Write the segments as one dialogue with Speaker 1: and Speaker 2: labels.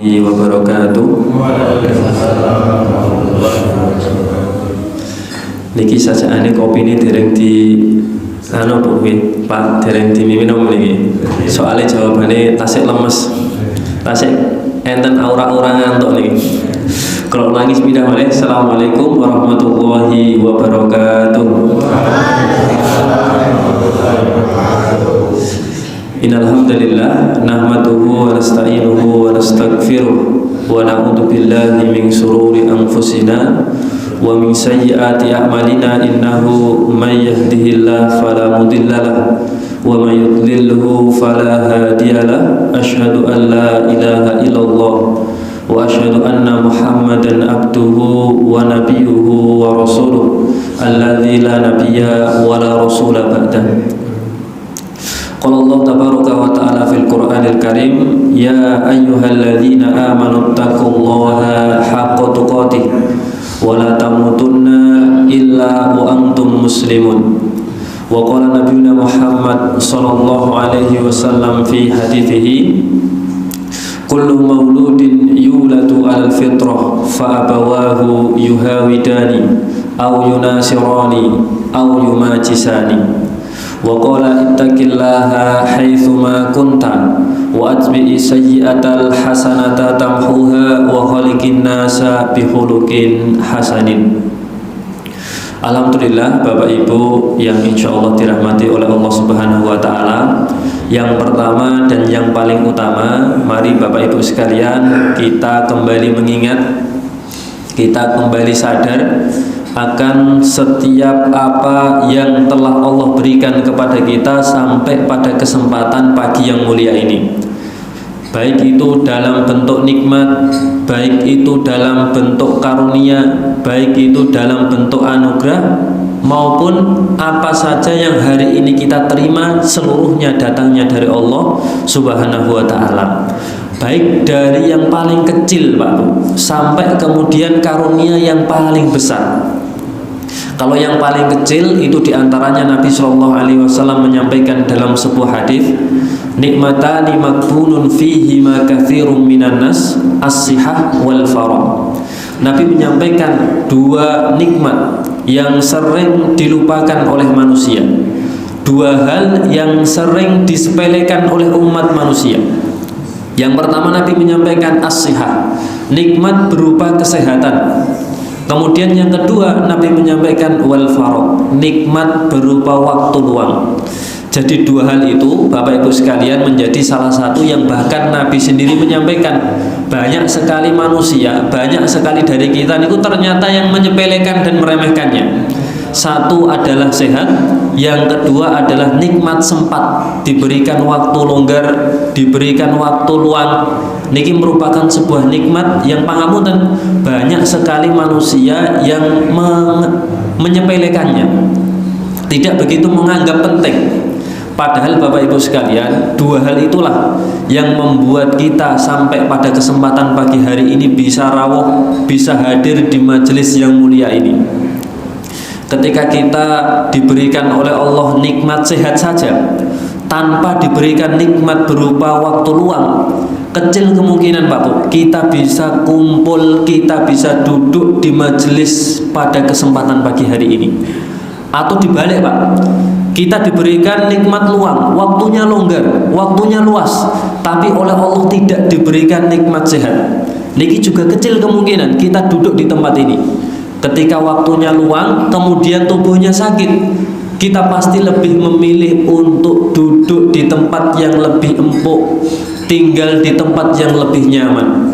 Speaker 1: warahmatullahi wabarakatuh. Niki sajaane kopi ini dereng di Bu Pak, dereng diminum niki. Soalnya jawabannya tasik lemes. Tasik enten aura-aura ngantuk niki. Kalau nangis pindah balik. Assalamualaikum warahmatullahi wabarakatuh. Innalhamdulillah nahmaduhu wa nasta'inuhu wa nastaghfiruh wa na'udzu billahi min shururi anfusina wa min sayyiati a'malina innahu may yahdihillahu fala mudhillalah wa may yudlilhu fala hadiyalah. Asyhadu an la ilaha illallah wa asyhadu anna Muhammadan abduhu wa nabiyyuhu wa rasuluh alladzi la nabiyya wa la rasula ba'dah. Qala Allah tabaraka wa ta'ala fil Qur'anil Karim, ya ayyuhalladzina amanu taqullaha haqqa tuqatih wa la tamutunna illa wa antum muslimun. Wa qala nabiyuna Muhammad sallallahu alaihi wasallam fi hadithihi, kullu mauludin yuladu alal fitrah fa abawahu yuhawidani aw yunasirani aw yumajisani. Wa qala ittaqillaha haitsuma kunta wa atbi'i sayyi'atal hasanata tamhuha wa khaliqin nasa bihuluqin hasanin. Alhamdulillah Bapak Ibu yang insyaallah dirahmati oleh Allah Subhanahu wa taala. Yang pertama dan yang paling utama, mari Bapak Ibu sekalian kita kembali mengingat, kita kembali sadar akan setiap apa yang telah Allah berikan kepada kita sampai pada kesempatan pagi yang mulia ini, baik itu dalam bentuk nikmat, baik itu dalam bentuk karunia, baik itu dalam bentuk anugerah, maupun apa saja yang hari ini kita terima, seluruhnya datangnya dari Allah Subhanahu wa ta'ala. Baik dari yang paling kecil Pak Bu, sampai kemudian karunia yang paling besar. Kalau yang paling kecil itu diantaranya Nabi Shallallahu Alaihi Wasallam menyampaikan dalam sebuah hadis, nikmatani makbunun fihi ma katsirun minan nas as-sihah wal farah. Nabi menyampaikan dua nikmat yang sering dilupakan oleh manusia, dua hal yang sering disepelekan oleh umat manusia. Yang pertama Nabi menyampaikan as-sihah, nikmat berupa kesehatan. Kemudian yang kedua Nabi menyampaikan wal farah, nikmat berupa waktu luang. Jadi dua hal itu Bapak Ibu sekalian menjadi salah satu yang bahkan Nabi sendiri menyampaikan, banyak sekali manusia, banyak sekali dari kita itu ternyata yang menyepelekan dan meremehkannya. Satu adalah sehat, yang kedua adalah nikmat sempat, diberikan waktu longgar, diberikan waktu luang. Niki merupakan sebuah nikmat yang pangapunten banyak sekali manusia yang menyepelekannya, tidak begitu menganggap penting. Padahal Bapak Ibu sekalian, dua hal itulah yang membuat kita sampai pada kesempatan pagi hari ini bisa rawuh, bisa hadir di majelis yang mulia ini. Ketika kita diberikan oleh Allah nikmat sehat saja, tanpa diberikan nikmat berupa waktu luang, kecil kemungkinan Pak Bu, kita bisa kumpul, kita bisa duduk di majelis pada kesempatan pagi hari ini. Atau dibalik Pak, kita diberikan nikmat luang, waktunya longgar, waktunya luas, tapi oleh Allah tidak diberikan nikmat sehat. Niki juga kecil kemungkinan kita duduk di tempat ini. Ketika waktunya luang, kemudian tubuhnya sakit, kita pasti lebih memilih untuk duduk di tempat yang lebih empuk, tinggal di tempat yang lebih nyaman.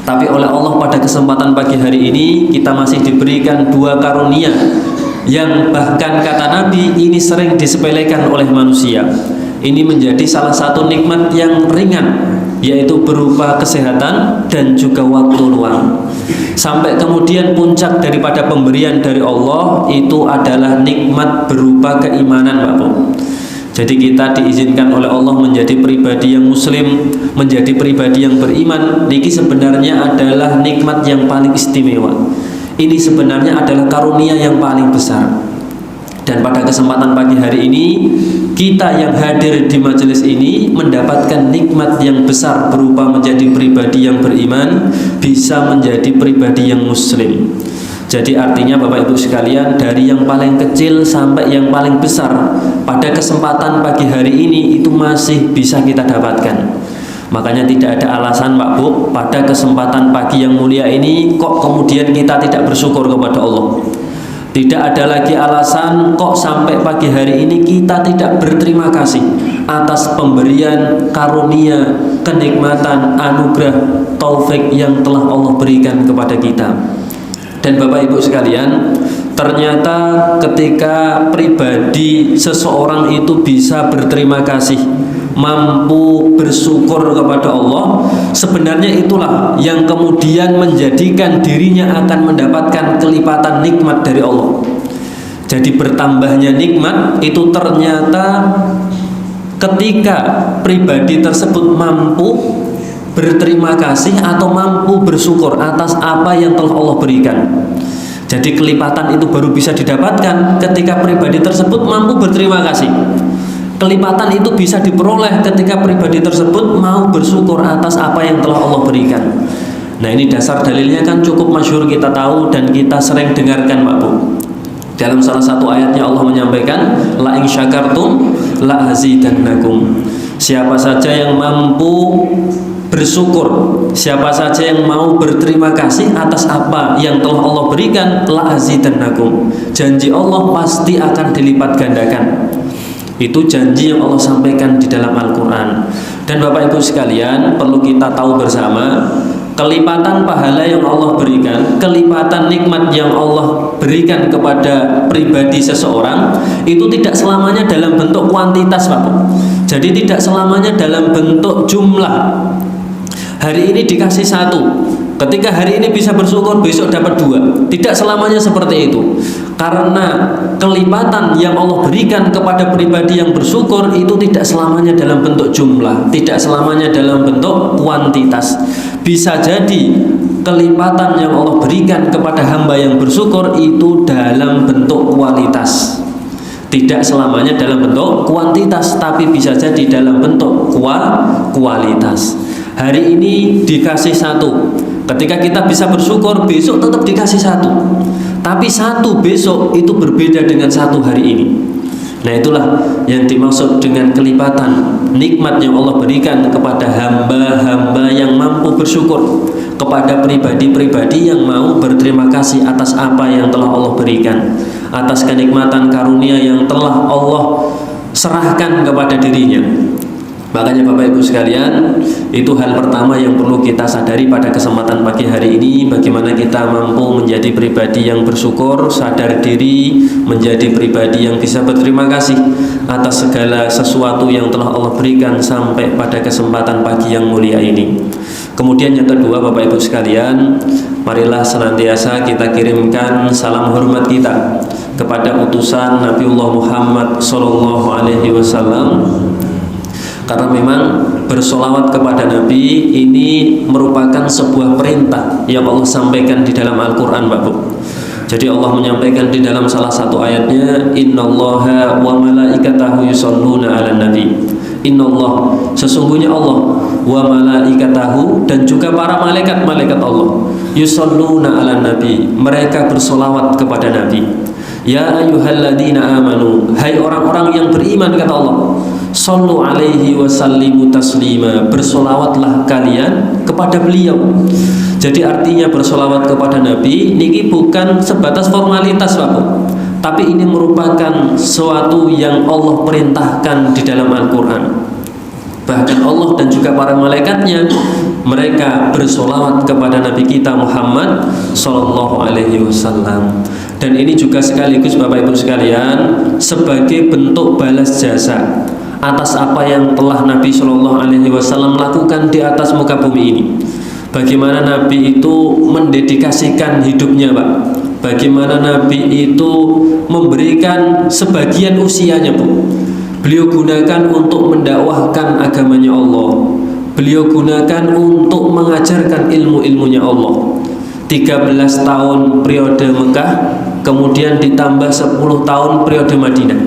Speaker 1: Tapi oleh Allah pada kesempatan pagi hari ini kita masih diberikan dua karunia yang bahkan kata Nabi ini sering disepelekan oleh manusia. Ini menjadi salah satu nikmat yang ringan, yaitu berupa kesehatan dan juga waktu luang. Sampai kemudian puncak daripada pemberian dari Allah itu adalah nikmat berupa keimanan Pak Bu. Jadi kita diizinkan oleh Allah menjadi pribadi yang muslim, menjadi pribadi yang beriman. Niki sebenarnya adalah nikmat yang paling istimewa. Ini sebenarnya adalah karunia yang paling besar. Dan pada kesempatan pagi hari ini, kita yang hadir di majelis ini mendapatkan nikmat yang besar berupa menjadi pribadi yang beriman, bisa menjadi pribadi yang muslim. Jadi artinya Bapak Ibu sekalian, dari yang paling kecil sampai yang paling besar pada kesempatan pagi hari ini itu masih bisa kita dapatkan. Makanya tidak ada alasan Pak Bu, pada kesempatan pagi yang mulia ini kok kemudian kita tidak bersyukur kepada Allah. Tidak ada lagi alasan kok sampai pagi hari ini kita tidak berterima kasih atas pemberian karunia, kenikmatan, anugerah, taufik yang telah Allah berikan kepada kita. Dan Bapak Ibu sekalian, ternyata ketika pribadi seseorang itu bisa berterima kasih, mampu bersyukur kepada Allah, sebenarnya itulah yang kemudian menjadikan dirinya akan mendapatkan kelipatan nikmat dari Allah. Jadi bertambahnya nikmat itu ternyata ketika pribadi tersebut mampu berterima kasih atau mampu bersyukur atas apa yang telah Allah berikan. Jadi kelipatan itu baru bisa didapatkan ketika pribadi tersebut mampu berterima kasih. Kelipatan itu bisa diperoleh ketika pribadi tersebut mau bersyukur atas apa yang telah Allah berikan. Nah, ini dasar dalilnya kan cukup masyhur, kita tahu dan kita sering dengarkan Pak Bu. Dalam salah satu ayatnya Allah menyampaikan, la in syakartum la azidannakum. Siapa saja yang mampu bersyukur, siapa saja yang mau berterima kasih atas apa yang telah Allah berikan, la azidannakum. Janji Allah pasti akan dilipat gandakan. Itu janji yang Allah sampaikan di dalam Al-Quran. Dan Bapak Ibu sekalian, perlu kita tahu bersama, kelipatan pahala yang Allah berikan, kelipatan nikmat yang Allah berikan kepada pribadi seseorang, itu tidak selamanya dalam bentuk kuantitas Pak. Jadi tidak selamanya dalam bentuk jumlah. Hari ini dikasih 1, ketika hari ini bisa bersyukur, besok dapat 2. Tidak selamanya seperti itu. Karena kelipatan yang Allah berikan kepada pribadi yang bersyukur itu tidak selamanya dalam bentuk jumlah, tidak selamanya dalam bentuk kuantitas. Bisa jadi kelipatan yang Allah berikan kepada hamba yang bersyukur itu dalam bentuk kualitas. Tidak selamanya dalam bentuk kuantitas, tapi bisa jadi dalam bentuk kualitas. Hari ini dikasih 1, ketika kita bisa bersyukur, besok tetap dikasih 1. Tapi 1 besok itu berbeda dengan 1 hari ini. Nah, itulah yang dimaksud dengan kelipatan nikmat yang Allah berikan kepada hamba-hamba yang mampu bersyukur, kepada pribadi-pribadi yang mau berterima kasih atas apa yang telah Allah berikan, atas kenikmatan karunia yang telah Allah serahkan kepada dirinya. Makanya Bapak Ibu sekalian, itu hal pertama yang perlu kita sadari pada kesempatan pagi hari ini, bagaimana kita mampu menjadi pribadi yang bersyukur, sadar diri, menjadi pribadi yang bisa berterima kasih atas segala sesuatu yang telah Allah berikan sampai pada kesempatan pagi yang mulia ini. Kemudian yang kedua Bapak Ibu sekalian, marilah senantiasa kita kirimkan salam hormat kita kepada utusan Nabiullah Muhammad SAW. Karena memang bersolawat kepada Nabi ini merupakan sebuah perintah yang Allah sampaikan di dalam Al-Quran Pak Bu. Jadi Allah menyampaikan di dalam salah satu ayatnya, Innallaha wa malaikatahu yusholluna ala nabi. Innallah, sesungguhnya Allah, wa malaikatahu, dan juga para malaikat-malaikat Allah, yusholluna ala nabi, mereka bersolawat kepada Nabi. Ya ayyuhalladzina amanu, hai orang-orang yang beriman, kata Allah, sallu alaihi wa sallimu taslima, bersolawatlah kalian kepada beliau. Jadi artinya bersolawat kepada Nabi niki bukan sebatas formalitas Pak, tapi ini merupakan suatu yang Allah perintahkan di dalam Al-Quran. Bahkan Allah dan juga para malaikatnya, mereka bersolawat kepada Nabi kita Muhammad Sallallahu Alaihi Wasallam. Dan ini juga sekaligus Bapak Ibu sekalian sebagai bentuk balas jasa atas apa yang telah Nabi Sallallahu Alaihi Wasallam lakukan di atas muka bumi ini. Bagaimana Nabi itu mendedikasikan hidupnya Pak, bagaimana Nabi itu memberikan sebagian usianya Bu, beliau gunakan untuk mendakwahkan agamanya Allah, beliau gunakan untuk mengajarkan ilmu-ilmunya Allah. 13 tahun periode Mekah, kemudian ditambah 10 tahun periode Madinah.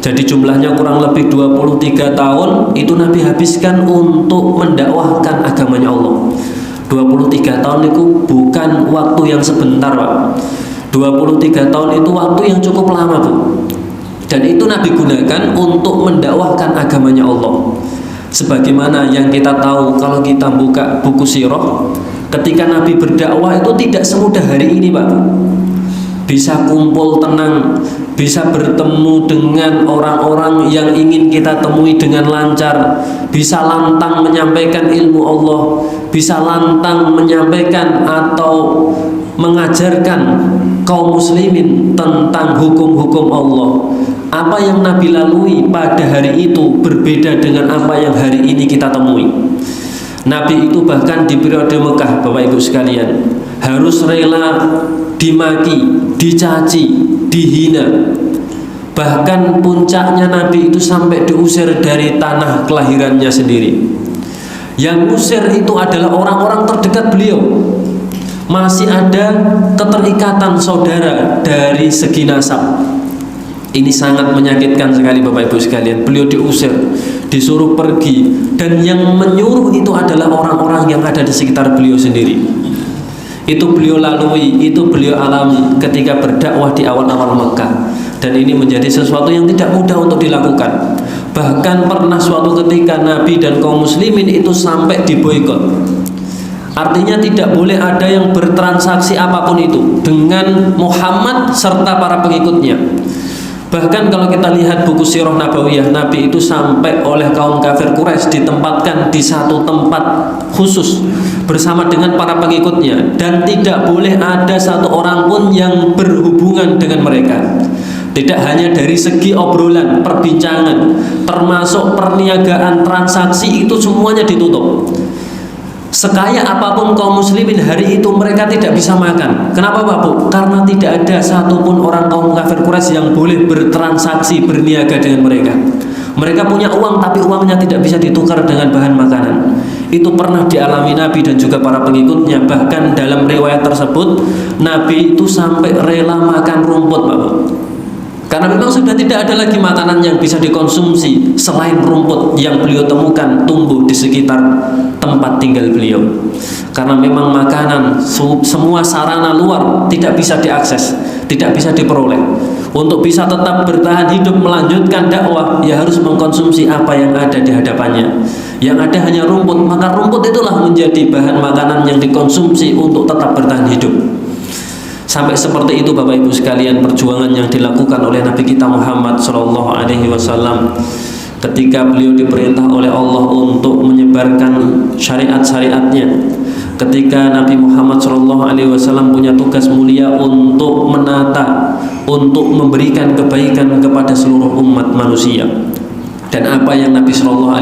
Speaker 1: Jadi jumlahnya kurang lebih 23 tahun itu Nabi habiskan untuk mendakwahkan agamanya Allah. 23 tahun itu bukan waktu yang sebentar, Pak. 23 tahun itu waktu yang cukup lama, Bu. Dan itu Nabi gunakan untuk mendakwahkan agamanya Allah. Sebagaimana yang kita tahu kalau kita buka buku sirah, ketika Nabi berdakwah itu tidak semudah hari ini, Pak. Bisa kumpul tenang, bisa bertemu dengan orang-orang yang ingin kita temui dengan lancar, bisa lantang menyampaikan ilmu Allah, bisa lantang menyampaikan atau mengajarkan kaum muslimin tentang hukum-hukum Allah. Apa yang Nabi lalui pada hari itu berbeda dengan apa yang hari ini kita temui. Nabi itu bahkan di periode Mekah, Bapak Ibu sekalian, harus rela dimaki, dicaci, dihina. Bahkan puncaknya Nabi itu sampai diusir dari tanah kelahirannya sendiri. Yang usir itu adalah orang-orang terdekat beliau. Masih ada keterikatan saudara dari segi nasab. Ini sangat menyakitkan sekali, Bapak Ibu sekalian. Beliau diusir, disuruh pergi, dan yang menyuruh itu adalah orang-orang yang ada di sekitar beliau sendiri. Itu beliau lalui, itu beliau alami ketika berdakwah di awal-awal Mekah. Dan ini menjadi sesuatu yang tidak mudah untuk dilakukan. Bahkan pernah suatu ketika Nabi dan kaum muslimin itu sampai diboikot. Artinya tidak boleh ada yang bertransaksi apapun itu dengan Muhammad serta para pengikutnya. Bahkan kalau kita lihat buku sirah nabawiyah, Nabi itu sampai oleh kaum kafir Quraisy ditempatkan di satu tempat khusus bersama dengan para pengikutnya, dan tidak boleh ada satu orang pun yang berhubungan dengan mereka. Tidak hanya dari segi obrolan, perbincangan, termasuk perniagaan, transaksi, itu semuanya ditutup. Sekaya apapun kaum muslimin hari itu, mereka tidak bisa makan. Kenapa, Pak Bu? Karena tidak ada satupun orang kaum kafir Quraisy yang boleh bertransaksi, berniaga dengan mereka. Mereka punya uang, tapi uangnya tidak bisa ditukar dengan bahan makanan. Itu pernah dialami Nabi dan juga para pengikutnya. Bahkan dalam riwayat tersebut, Nabi itu sampai rela makan rumput, Pak Bu. Karena memang sudah tidak ada lagi makanan yang bisa dikonsumsi selain rumput yang beliau temukan tumbuh di sekitar tempat tinggal beliau. Karena memang makanan, semua sarana luar tidak bisa diakses, tidak bisa diperoleh. Untuk bisa tetap bertahan hidup melanjutkan dakwah, ya harus mengkonsumsi apa yang ada di hadapannya. Yang ada hanya rumput, maka rumput itulah menjadi bahan makanan yang dikonsumsi untuk tetap bertahan hidup. Sampai seperti itu, Bapak Ibu sekalian, perjuangan yang dilakukan oleh Nabi kita Muhammad SAW ketika beliau diperintah oleh Allah untuk menyebarkan syariat-syariatnya. Ketika Nabi Muhammad SAW punya tugas mulia untuk menata, untuk memberikan kebaikan kepada seluruh umat manusia. Dan apa yang Nabi SAW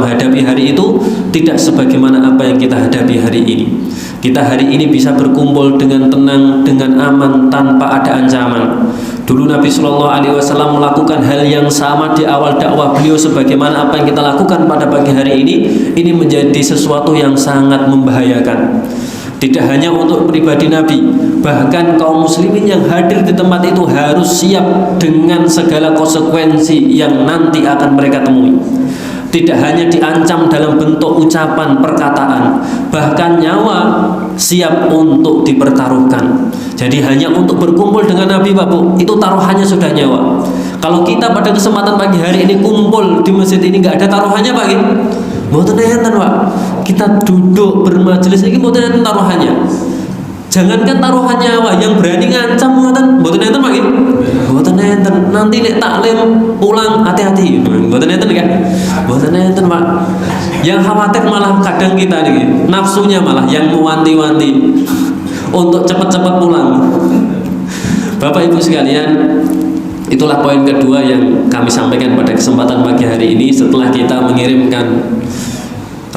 Speaker 1: hadapi hari itu tidak sebagaimana apa yang kita hadapi hari ini. Kita hari ini bisa berkumpul dengan tenang, dengan aman, tanpa ada ancaman. Dulu Nabi SAW melakukan hal yang sama di awal dakwah beliau, sebagaimana apa yang kita lakukan pada pagi hari ini menjadi sesuatu yang sangat membahayakan. Tidak hanya untuk pribadi Nabi, bahkan kaum muslimin yang hadir di tempat itu harus siap dengan segala konsekuensi yang nanti akan mereka temui. Tidak hanya diancam dalam bentuk ucapan, perkataan, bahkan nyawa siap untuk dipertaruhkan. Jadi hanya untuk berkumpul dengan Nabi, Pak Bu, itu taruhannya sudah nyawa. Kalau kita pada kesempatan pagi hari ini kumpul di masjid ini nggak ada taruhannya, Pak, mboten enten, Pak. Kita duduk bermajelis ini mboten enten taruhannya. Jangankan taruhan nyawa, yang berani ngancam mboten enten, Pak. Mboten enten. Nanti nek taklim pulang hati-hati. Mboten enten kan? Mboten enten, Pak. Yang khawatir malah kadang kita nih, nafsunya malah yang mewanti-wanti untuk cepat-cepat pulang. Bapak Ibu sekalian, itulah poin kedua yang kami sampaikan pada kesempatan pagi hari ini. Setelah kita mengirimkan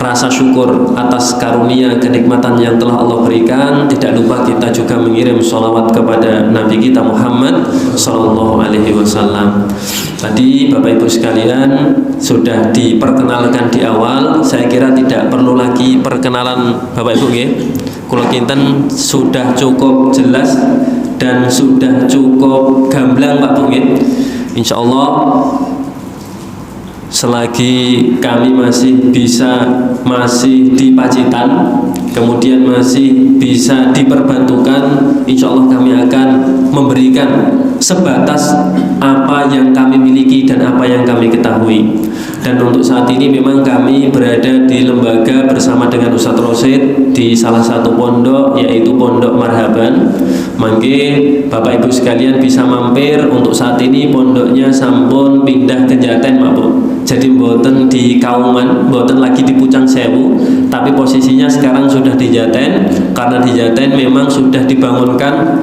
Speaker 1: rasa syukur atas karunia kenikmatan yang telah Allah berikan, tidak lupa kita juga mengirim sholawat kepada Nabi kita Muhammad SAW. Tadi Bapak Ibu sekalian sudah diperkenalkan di awal. Saya kira tidak perlu lagi perkenalan Bapak Ibu, nggih. Kula kinten sudah cukup jelas dan sudah cukup gamblang Pak Bu. Insya Allah selagi kami masih di Pacitan, kemudian masih bisa diperbantukan, insya Allah kami akan memberikan sebatas apa yang kami miliki dan apa yang kami ketahui. Dan untuk saat ini memang kami berada di lembaga bersama dengan Ustadz Rosid di salah satu pondok, yaitu Pondok Marhaban. Mangke Bapak Ibu sekalian bisa mampir. Untuk saat ini pondoknya sampun pindah ke Jaten Pak Bu. Jadi mboten di Kauman, mboten lagi di Pucang Sewu, tapi posisinya sekarang sudah di Jaten. Karena di Jaten memang sudah dibangunkan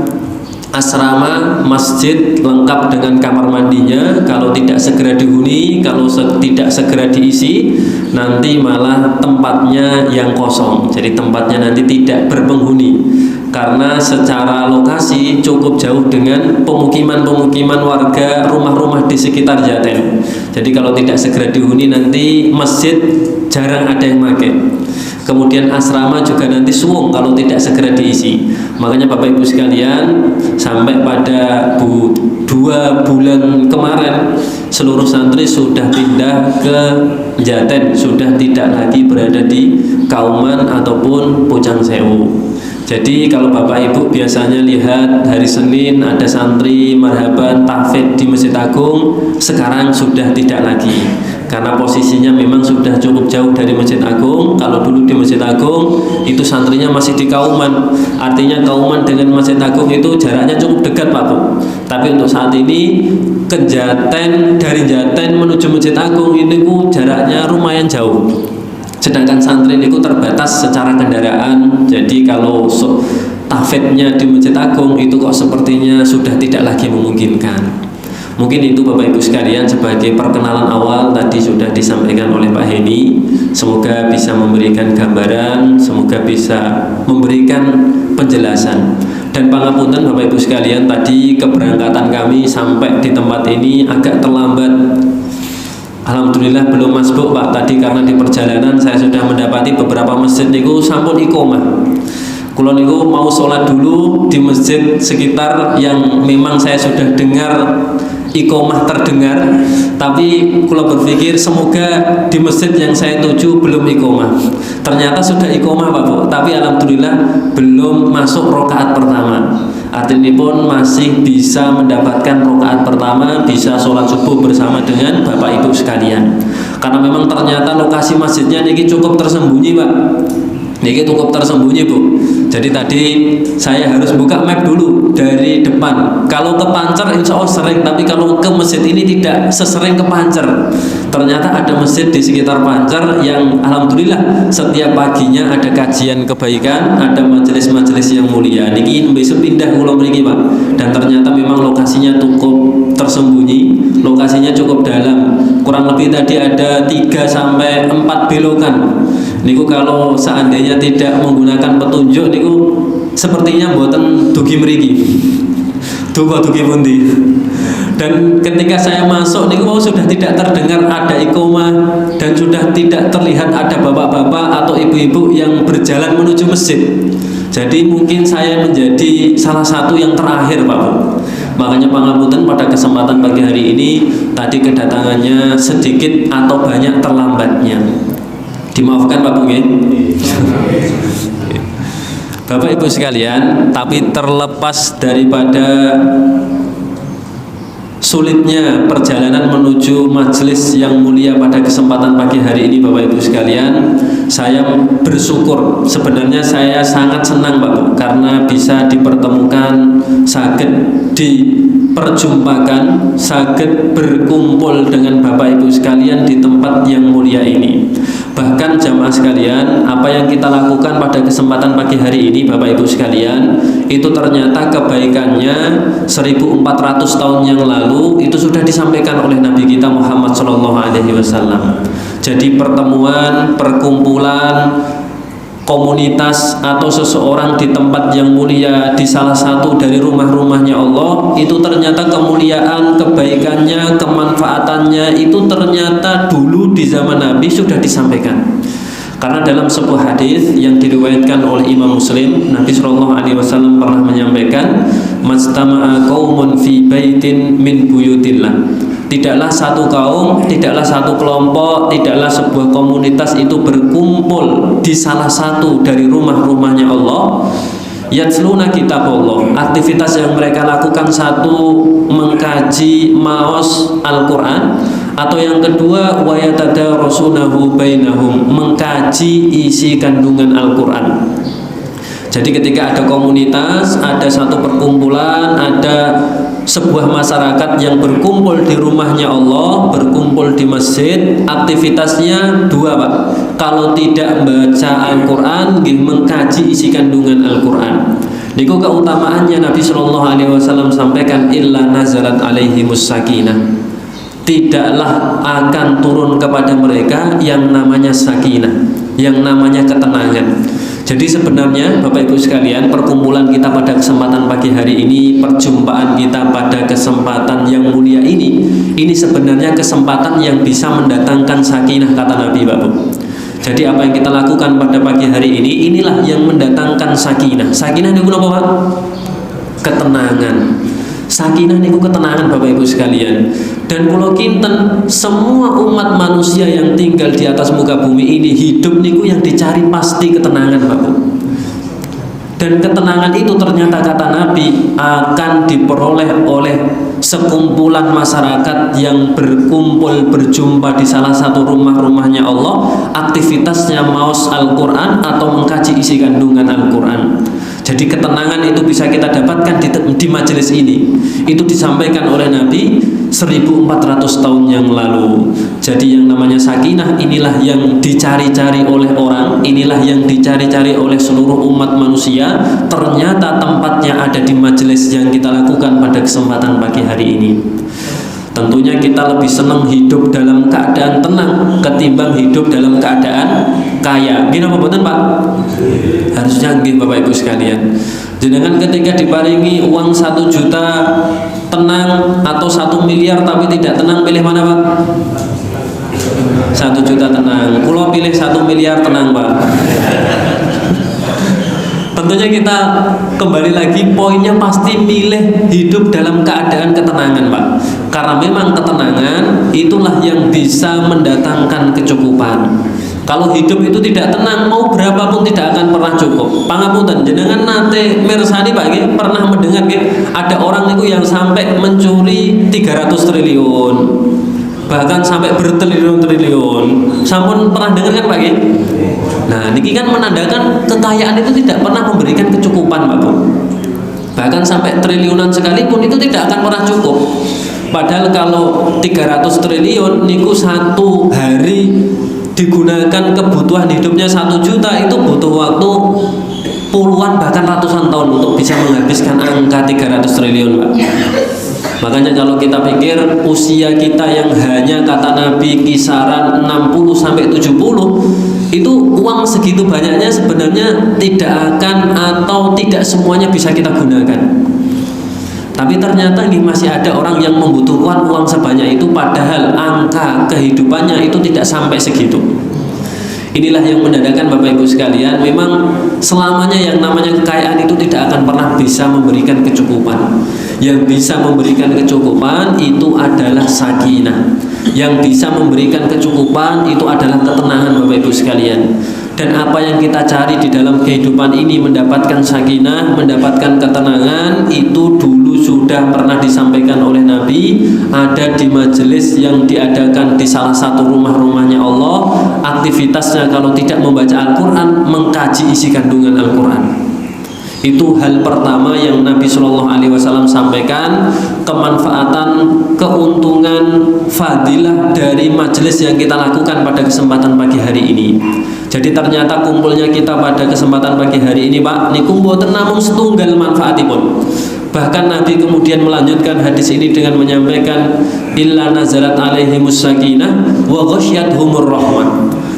Speaker 1: asrama masjid lengkap dengan kamar mandinya. Kalau tidak segera dihuni, kalau tidak segera diisi, nanti malah tempatnya yang kosong. Jadi tempatnya nanti tidak berpenghuni, karena secara lokasi cukup jauh dengan pemukiman-pemukiman warga, rumah-rumah di sekitar Jaten. Jadi kalau tidak segera dihuni, nanti masjid jarang ada yang pakai. Kemudian asrama juga nanti suwung kalau tidak segera diisi. Makanya Bapak Ibu sekalian, sampai pada 2 bulan kemarin seluruh santri sudah pindah ke Jaten, sudah tidak lagi berada di Kauman ataupun Pucang Sewu. Jadi kalau Bapak Ibu biasanya lihat hari Senin ada santri marhaban tahfidz di Masjid Agung, sekarang sudah tidak lagi, karena posisinya memang sudah cukup jauh dari Masjid Agung. Kalau dulu di Masjid Agung itu santrinya masih di Kauman, artinya Kauman dengan Masjid Agung itu jaraknya cukup dekat Pak Bu. Tapi untuk saat ini ke Jaten, dari Jaten menuju Masjid Agung ini jaraknya lumayan jauh. Sedangkan santri itu terbatas secara kendaraan. Jadi kalau tahfidznya di Masjid Agung itu kok sepertinya sudah tidak lagi memungkinkan. Mungkin itu Bapak Ibu sekalian sebagai perkenalan awal tadi sudah disampaikan oleh Pak Heni. Semoga bisa memberikan gambaran, semoga bisa memberikan penjelasan. Dan pangapunten Bapak Ibu sekalian, tadi keberangkatan kami sampai di tempat ini agak terlambat. Alhamdulillah belum masbuk Pak tadi, karena di perjalanan saya sudah mendapati beberapa masjid niku sampun iqomah. Kula niku mau sholat dulu di masjid sekitar yang memang saya sudah dengar iqomah terdengar, tapi kula berpikir semoga di masjid yang saya tuju belum iqomah. Ternyata sudah iqomah Pak Bu, tapi alhamdulillah belum masuk rokaat pertama. Artinya pun masih bisa mendapatkan rokaat pertama, bisa sholat subuh bersama dengan Bapak Ibu sekalian. Karena memang ternyata lokasi masjidnya ini cukup tersembunyi Pak. Ini cukup tersembunyi Bu. Jadi tadi saya harus buka map dulu dari depan. Kalau ke Pancer insya Allah sering, tapi kalau ke masjid ini tidak sesering ke Pancer. Ternyata ada masjid di sekitar Pancer yang alhamdulillah setiap paginya ada kajian kebaikan, ada majelis-majelis yang mulia. Niki besok pindah kula mriki Pak. Dan ternyata memang lokasinya cukup tersembunyi, lokasinya cukup dalam. Kurang lebih tadi ada 3 sampai 4 belokan. Niku kalau seandainya tidak menggunakan petunjuk niku sepertinya mboten dugi mriki. Dugi pundi. Dan ketika saya masuk niku sudah tidak terdengar ada iqomah dan sudah tidak terlihat ada bapak-bapak atau ibu-ibu yang berjalan menuju masjid. Jadi mungkin saya menjadi salah satu yang terakhir Pak Bu. Makanya pangapunten pada kesempatan pagi hari ini tadi kedatangannya sedikit atau banyak terlambatnya. Dimaafkan Pak Bu. Bapak Ibu sekalian, tapi terlepas daripada sulitnya perjalanan menuju majelis yang mulia pada kesempatan pagi hari ini Bapak Ibu sekalian, saya bersyukur. Sebenarnya saya sangat senang Pak Bu, karena bisa dipertemukan, saged diperjumpakan, saged berkumpul dengan Bapak Ibu sekalian di tempat yang mulia ini. Bahkan jamaah sekalian, apa yang kita lakukan pada kesempatan pagi hari ini Bapak Ibu sekalian, itu ternyata kebaikannya 1400 tahun yang lalu itu sudah disampaikan oleh Nabi kita Muhammad SAW. Jadi pertemuan, perkumpulan, komunitas atau seseorang di tempat yang mulia, di salah satu dari rumah-rumahnya Allah, itu ternyata kemuliaan, kebaikannya, kemanfaatannya itu ternyata dulu di zaman Nabi sudah disampaikan. Karena dalam sebuah hadis yang diriwayatkan oleh Imam Muslim, Nabi Shallallahu Alaihi Wasallam pernah menyampaikan, "Majtama'a qaumun fi baitin min buyutillah." Tidaklah satu kaum, tidaklah satu kelompok, tidaklah sebuah komunitas itu berkumpul di salah satu dari rumah-rumahnya Allah. Yatsluna kitab Allah. Aktivitas yang mereka lakukan, satu, mengkaji maos Al-Quran, atau yang kedua, wayatadarasunahu bainahum, mengkaji isi kandungan Al-Quran. Jadi ketika ada komunitas, ada satu perkumpulan, ada sebuah masyarakat yang berkumpul di rumahnya Allah, berkumpul di masjid, aktivitasnya dua, Pak. Kalau tidak baca Al-Quran, mengkaji isi kandungan Al-Quran. Niku keutamaannya Nabi Shallallahu Alaihi Wasallam sampaikan, illa nazalat alaihimus sakinah. Tidaklah akan turun kepada mereka yang namanya sakinah, yang namanya ketenangan. Jadi sebenarnya Bapak Ibu sekalian, perkumpulan kita pada kesempatan pagi hari ini, perjumpaan kita pada kesempatan yang mulia ini sebenarnya kesempatan yang bisa mendatangkan sakinah, kata Nabi, Bapak. Jadi apa yang kita lakukan pada pagi hari ini, inilah yang mendatangkan sakinah. Sakinah niku apa, Pak? Ketenangan. Sakinah niku ketenangan, Bapak Ibu sekalian. Dan kalau kinten, semua umat manusia yang tinggal di atas muka bumi ini, hidup niku yang dicari pasti ketenangan, Bapak. Dan ketenangan itu ternyata kata Nabi akan diperoleh oleh sekumpulan masyarakat yang berkumpul, berjumpa di salah satu rumahnya Allah, aktivitasnya maos Al-Quran atau mengkaji isi kandungan Al-Quran. Jadi ketenangan itu bisa kita dapatkan di majelis ini. Itu disampaikan oleh Nabi 1400 tahun yang lalu. Jadi yang namanya sakinah inilah yang dicari-cari oleh orang, inilah yang dicari-cari oleh seluruh umat manusia. Ternyata tempatnya ada di majelis yang kita lakukan pada kesempatan pagi hari ini. Tentunya kita lebih senang hidup dalam keadaan tenang ketimbang hidup dalam keadaan kaya. Gini apa betul, Pak? Harusnya nggih, Bapak Ibu sekalian. Jenengan ketika diparingi uang 1 juta tenang atau 1 miliar tapi tidak tenang, pilih mana, Pak? 1 juta tenang. Kulo pilih 1 miliar tenang, Pak. Tentunya kita kembali lagi, poinnya pasti milih hidup dalam keadaan ketenangan, Pak. Karena memang ketenangan itulah yang bisa mendatangkan kecukupan. Kalau hidup itu tidak tenang, mau berapapun tidak akan pernah cukup. Pangapunten, jenengan nate mirsani, Pak, pernah mendengar ada orang itu yang sampai mencuri 300 triliun. Bahkan sampai bertriliun-triliun. Sampun pernah dengar kan, Pak? Nah, niki kan menandakan kekayaan itu tidak pernah memberikan kecukupan, Pak. Bahkan sampai triliunan sekalipun itu tidak akan pernah cukup. Padahal kalau 300 triliun niku satu hari digunakan kebutuhan hidupnya 1 juta, itu butuh waktu puluhan bahkan ratusan tahun untuk bisa menghabiskan angka 300 triliun, Pak. Makanya kalau kita pikir usia kita yang hanya kata Nabi kisaran 60 sampai 70, itu uang segitu banyaknya sebenarnya tidak akan atau tidak semuanya bisa kita gunakan. Tapi ternyata ini masih ada orang yang membutuhkan uang sebanyak itu, padahal angka kehidupannya itu tidak sampai segitu. Inilah yang menandakan, Bapak Ibu sekalian, memang selamanya yang namanya kekayaan itu tidak akan pernah bisa memberikan kecukupan. Yang bisa memberikan kecukupan itu adalah sakinah. Yang bisa memberikan kecukupan itu adalah ketenangan, Bapak Ibu sekalian. Dan apa yang kita cari di dalam kehidupan ini, mendapatkan sakinah, mendapatkan ketenangan, itu dulu sudah pernah disampaikan oleh Nabi. Ada di majelis yang diadakan di salah satu rumahnya Allah. Aktivitasnya kalau tidak membaca Al-Quran, mengkaji isi kandungan Al-Quran. Itu hal pertama yang Nabi Shallallahu Alaihi Wasallam sampaikan, kemanfaatan, keuntungan, fadilah dari majelis yang kita lakukan pada kesempatan pagi hari ini. Jadi ternyata kumpulnya kita pada kesempatan pagi hari ini, Pak, niku mboten namung setunggal manfaatipun. Bahkan Nabi kemudian melanjutkan hadis ini dengan menyampaikan, illa nazalat alaihimus sakinah wa ghasyiyatuhumur rahmah.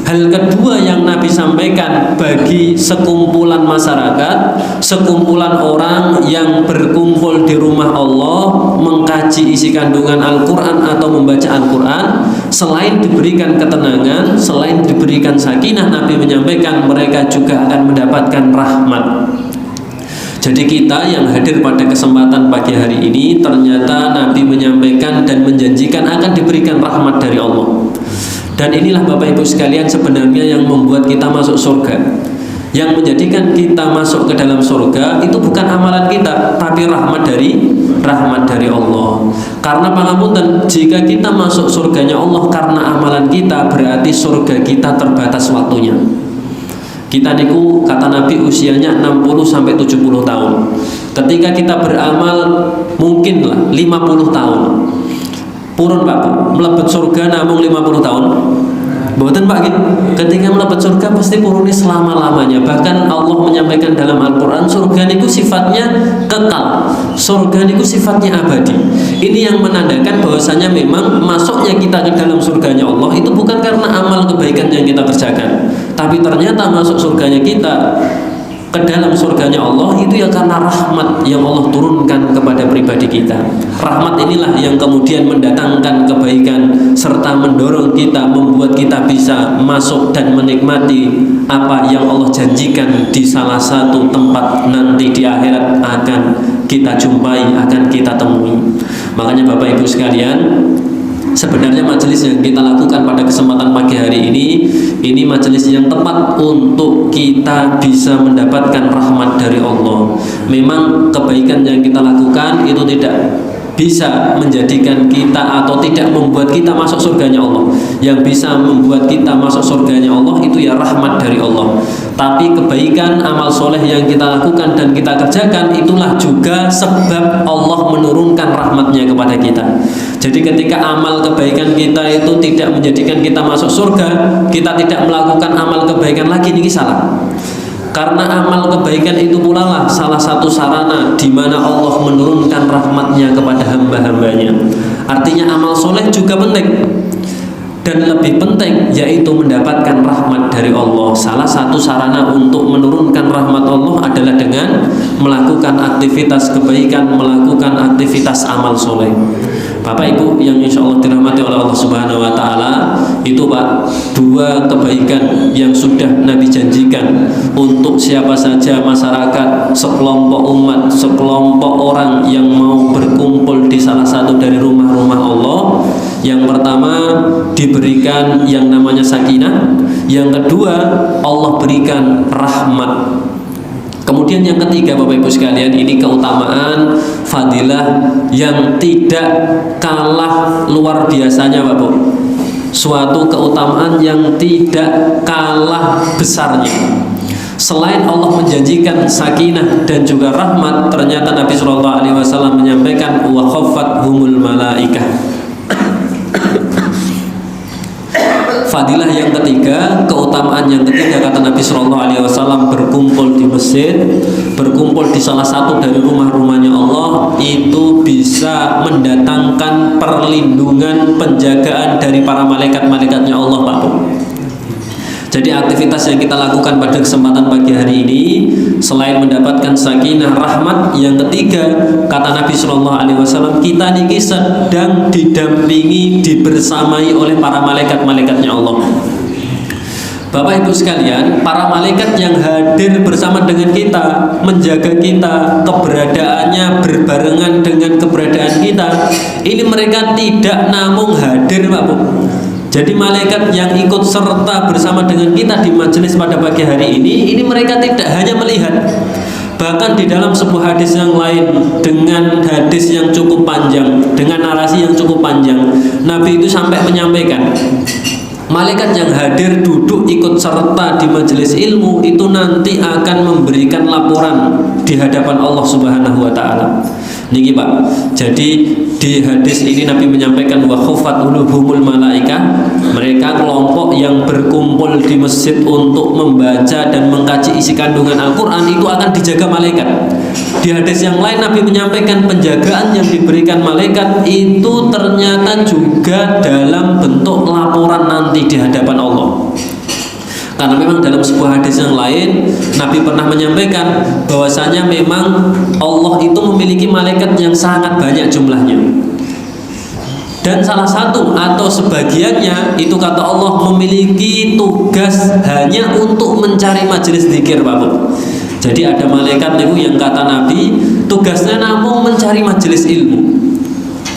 Speaker 1: Hal kedua yang Nabi sampaikan bagi sekumpulan masyarakat, sekumpulan orang yang berkumpul di rumah Allah mengkaji isi kandungan Al-Quran atau membaca Al-Quran, selain diberikan ketenangan, selain diberikan sakinah, Nabi menyampaikan mereka juga akan mendapatkan rahmat. Jadi kita yang hadir pada kesempatan pagi hari ini, ternyata Nabi menyampaikan dan menjanjikan akan diberikan rahmat dari Allah. Dan inilah Bapak Ibu sekalian sebenarnya yang membuat kita masuk surga. Yang menjadikan kita masuk ke dalam surga itu bukan amalan kita, tapi rahmat dari Allah. Karena pangapunten, jika kita masuk surganya Allah karena amalan kita, berarti surga kita terbatas waktunya. Kita niku kata Nabi usianya 60 sampai 70 tahun. Ketika kita beramal mungkinlah 50 tahun. Purun Pak Bu, melebet surga namun 50 tahun. Mboten Pak gitu. Ketika melebet surga pasti puruni selama-lamanya. Bahkan Allah menyampaikan dalam Al-Qur'an, surga niku sifatnya kekal. Surga niku sifatnya abadi. Ini yang menandakan bahwasanya memang masuknya kita ke dalam surganya Allah itu bukan karena amal kebaikan yang kita kerjakan, tapi ternyata masuk surganya kita ke dalam surganya Allah itu ya karena rahmat yang Allah turunkan kepada pribadi kita. Rahmat inilah yang kemudian mendatangkan kebaikan serta mendorong kita, membuat kita bisa masuk dan menikmati apa yang Allah janjikan di salah satu tempat nanti di akhirat akan kita jumpai, akan kita temui. Makanya Bapak Ibu sekalian, sebenarnya majelis yang kita lakukan pada kesempatan pagi hari ini majelis yang tepat untuk kita bisa mendapatkan rahmat dari Allah. Memang kebaikan yang kita lakukan itu tidak bisa menjadikan kita atau tidak membuat kita masuk surganya Allah. Yang bisa membuat kita masuk surganya Allah itu ya rahmat dari Allah. Tapi kebaikan, amal soleh yang kita lakukan dan kita kerjakan, itulah juga sebab Allah menurunkan rahmatnya kepada kita. Jadi ketika amal kebaikan kita itu tidak menjadikan kita masuk surga, kita tidak melakukan amal kebaikan lagi, ini salah. Karena amal kebaikan itu pula lah salah satu sarana di mana Allah menurunkan rahmatnya kepada hamba-hambanya. Artinya amal soleh juga penting. Dan lebih penting yaitu mendapatkan rahmat dari Allah. Salah satu sarana untuk menurunkan rahmat Allah adalah dengan melakukan aktivitas kebaikan, melakukan aktivitas amal soleh. Bapak Ibu yang insya Allah dirahmati oleh Allah Subhanahu Wa Taala, itu Pak, dua kebaikan yang sudah Nabi janjikan untuk siapa saja masyarakat, sekelompok umat, sekelompok orang yang mau berkumpul di salah satu dari rumah-rumah Allah. Yang pertama diberikan yang namanya sakinah, yang kedua Allah berikan rahmat. Kemudian yang ketiga Bapak Ibu sekalian, ini keutamaan fadilah yang tidak kalah luar biasanya Bapak Bu. Suatu keutamaan yang tidak kalah besarnya. Selain Allah menjanjikan sakinah dan juga rahmat, ternyata Nabi SAW menyampaikan wa khaffathumul malaikah. Fadilah yang ketiga, keutamaan yang ketiga kata Nabi SAW, berkumpul di masjid, berkumpul di salah satu dari rumah-rumahnya Allah, itu bisa mendatangkan perlindungan, penjagaan dari para malaikat-malaikatnya Allah Pak. Jadi aktivitas yang kita lakukan pada kesempatan pagi hari ini, selain mendapatkan sakinah, rahmat, yang ketiga kata Nabi SAW, kita niki sedang didampingi, dibersamai oleh para malaikat-malaikatnya Allah. Bapak Ibu sekalian, para malaikat yang hadir bersama dengan kita, menjaga kita, keberadaannya berbarengan dengan keberadaan kita, ini mereka tidak namun hadir Pak Bu. Jadi malaikat yang ikut serta bersama dengan kita di majelis pada pagi hari ini mereka tidak hanya melihat. Bahkan di dalam sebuah hadis yang lain, dengan hadis yang cukup panjang, dengan narasi yang cukup panjang, Nabi itu sampai menyampaikan, malaikat yang hadir duduk ikut serta di majelis ilmu itu nanti akan memberikan laporan di hadapan Allah Subhanahu Wa Taala. Niki Pak. Jadi di hadis ini Nabi menyampaikan wa khaffathumul malaikah, mereka kelompok yang berkumpul di masjid untuk membaca dan mengkaji isi kandungan Al-Qur'an itu akan dijaga malaikat. Di hadis yang lain Nabi menyampaikan penjagaan yang diberikan malaikat itu ternyata juga dalam bentuk laporan nanti di hadapan Allah. Karena memang dalam sebuah hadis yang lain Nabi pernah menyampaikan bahwasanya memang Allah itu memiliki malaikat yang sangat banyak jumlahnya. Dan salah satu atau sebagiannya itu kata Allah memiliki tugas hanya untuk mencari majelis zikir, Pak Bu. Jadi ada malaikat itu yang kata Nabi tugasnya namun mencari majelis ilmu.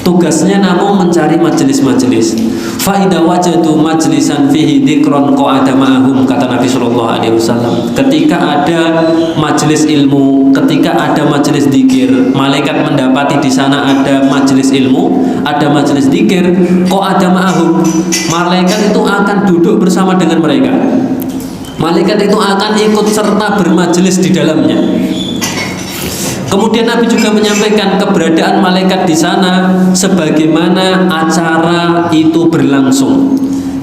Speaker 1: Tugasnya namun mencari majelis-majelis. Fa idza wajadu majlisan fihi dzikron qa'ada ma'ahum, kata Nabi sallallahu alaihi wasallam. Ketika ada majelis ilmu, ketika ada majelis zikir, malaikat mendapati di sana ada majelis ilmu, ada majelis zikir, qa'ada ma'ahum. Malaikat itu akan duduk bersama dengan mereka. Malaikat itu akan ikut serta bermajelis di dalamnya. Kemudian Nabi juga menyampaikan keberadaan malaikat di sana sebagaimana acara itu berlangsung.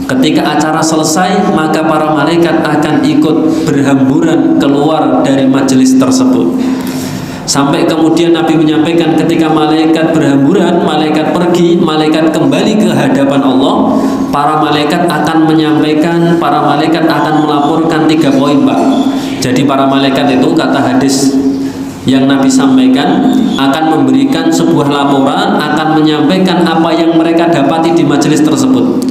Speaker 1: Ketika acara selesai, maka para malaikat akan ikut berhamburan keluar dari majelis tersebut. Sampai kemudian Nabi menyampaikan ketika malaikat berhamburan, malaikat pergi, malaikat kembali ke hadapan Allah, para malaikat akan menyampaikan, para malaikat akan melaporkan 3 poin, Pak. Jadi para malaikat itu kata hadis yang Nabi sampaikan akan memberikan sebuah laporan, akan menyampaikan apa yang mereka dapati di majelis tersebut.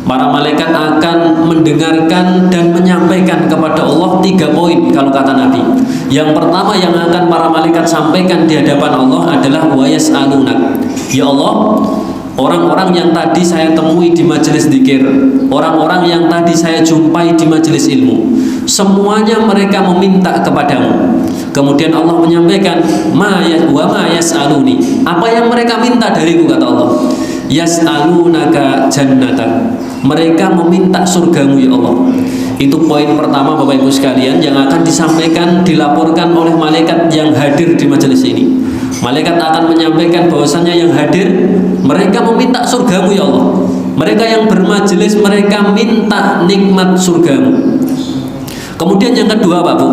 Speaker 1: Para malaikat akan mendengarkan dan menyampaikan kepada Allah 3 poin kalau kata Nabi. Yang pertama yang akan para malaikat sampaikan di hadapan Allah adalah wa yas'alunak. Ya Allah, orang-orang yang tadi saya temui di majelis zikir, orang-orang yang tadi saya jumpai di majelis ilmu, semuanya mereka meminta kepadamu. Kemudian Allah menyampaikan ma yas'aluni, apa yang mereka minta dariku, kata Allah. Yas'alunaka jannatan, mereka meminta surgamu ya Allah. Itu poin pertama Bapak Ibu sekalian yang akan disampaikan, dilaporkan oleh malaikat yang hadir di majelis ini. Malaikat akan menyampaikan bahwasanya yang hadir mereka meminta surgamu ya Allah. Mereka yang bermajelis mereka minta nikmat surgamu. Kemudian yang kedua Pak Bu,